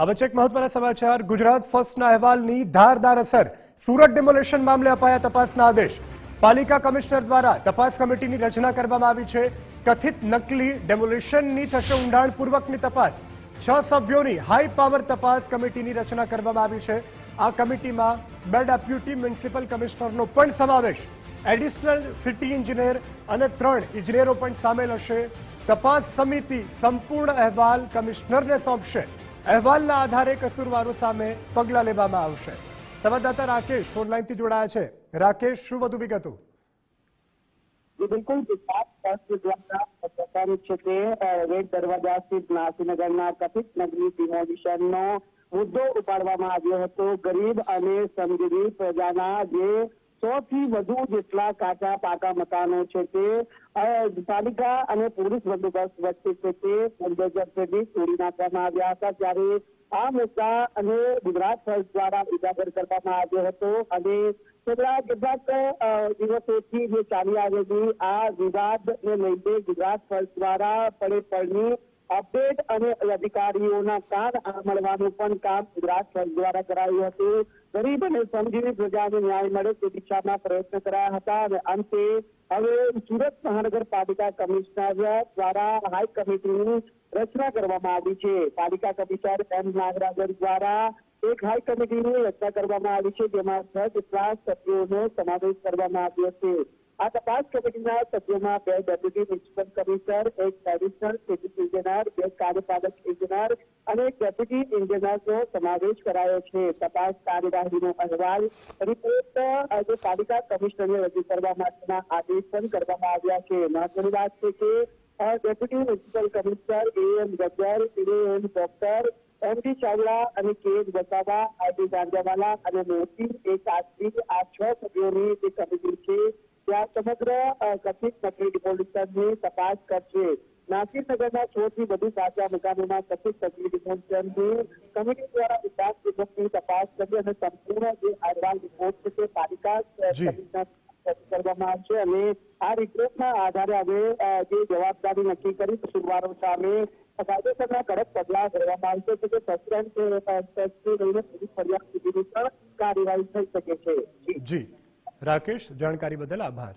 अब एक महत्वના સમાચાર ગુજરાત ફર્સ્ટના અહેવાલની ધારદાર અસર સુરત ડિમોલેશન મામલે અપાયા તપાસના આદેશ પાલિકા કમિશનર દ્વારા તપાસ કમિટીની રચના કરવામાં આવી છે કથિત નકલી ડેમોલેશનની થશે ઊંડાણપૂર્વકની તપાસ 6 સભ્યોની હાઈ પાવર તપાસ કમિટીની રચના કરવામાં આવી છે આ કમિટીમાં 2 ડેપ્યુટી મ્યુનિસિપલ કમિશનરનો પણ સમાવેશ એડિશનલ સિટી એન્જિનિયર અને 3 ઇજનેરો પણ સામેલ હશે તપાસ સમિતિ સંપૂર્ણ અહેવાલ કમિશનરને સોંપશે અહેવાલના આધારે કસૂરવારો સામે પગલાં લેવામાં આવશે સંવાદદાતા રાકેશ ઓનલાઈનથી જોડાયા છે રાકેશ શું વધુ વિગતો बिल्कुल प्रसारित है रेड दरवाजा स्थित नासीनगरना कथित नगरी डिमोलिशनનો મુદ્દો ઉપાડવામાં આવ્યો હતો ગરીબ અને શ્રમજીવી પ્રજાના જે 100 થી વધુ જેટલા કાચા પાકા મકાનો છે તે પાલિકા અને પોલીસ બંદોબસ્ત વચ્ચે છે તે બુલડોઝરથી તોડી નાખવામાં આવ્યા હતા ત્યારે આ મુદ્દા અને ગુજરાત ફર્સ્ટ દ્વારા ઉજાગર કરવામાં આવ્યો હતો અને છેલ્લા કેટલાક દિવસોથી જે ચાલી આવેલી આ વિવાદને લઈને ગુજરાત ફર્સ્ટ દ્વારા પડે પડની અપડેટ અને અધિકારીઓના કાન મળવાનું પણ કામ ગુજરાત ફર્સ્ટ દ્વારા કરાયું હતું ગરીબ અને શ્રમજીવી પ્રજાને ન્યાય મળે તે દિશામાં પ્રયત્ન કરાયા હતા અને અંતે હવે સુરત મહાનગરપાલિકા કમિશનર દ્વારા હાઈ કમિટીની રચના કરવામાં આવી છે પાલિકા કમિશનર એમ નાગરાજન દ્વારા એક હાઈ કમિટીની રચના કરવામાં આવી છે જેમાં 6 જેટલા સભ્યોનો સમાવેશ કરવામાં આવ્યો છે આ તપાસ કમિટીના સભ્યોમાં 2 ડેપ્યુટી મ્યુનિસિપલ કમિશનર એક એડિશનલ સિટી એન્જિનિયર 2 કાર્યપાલક એન્જિનિયર અને એક ડેપ્યુટી એન્જિનિયરનો સમાવેશ કરાયો છે તપાસ કાર્યવાહીનો અહેવાલ રિપોર્ટ આજે પાલિકા કમિશનરને રજૂ કરવા માટેના આદેશ પણ કરવામાં આવ્યા છે મહત્વની વાત છે કે deputy municipal commissioner M Gajjar M doctor MD Chavda અને કે વસાવા આઈડી ગાંજાવાલા અને મોતી એક આદમી આ 6 સભ્યોની જે કમિટી છે ત્યાં સમગ્ર કથિત નકલી ડિમોલિશનની તપાસ કરશે નાસિરનગરના 100 થી વધુ કાચા મકાનોના કથિત નકલી ડિમોલિશનની કમિટી દ્વારા ઊંડાણપૂર્વકની તપાસ કરી અને સંપૂર્ણ જે અહેવાલ રિપોર્ટ છે તે પાલિકા કમિશનર કરવામાં આવશે અને આ રિપોર્ટના આધારે હવે જે જવાબદારી નક્કી કરી કસૂરવારો સામે કાયદેસરના કડક પગલાં ભરવામાં આવશે કે સસ્પેન્ડ લઈને પોલીસ ફરિયાદ સુધીની પણ કાર્યવાહી થઈ શકે છે જી રાકેશ જાણકારી બદલ આભાર।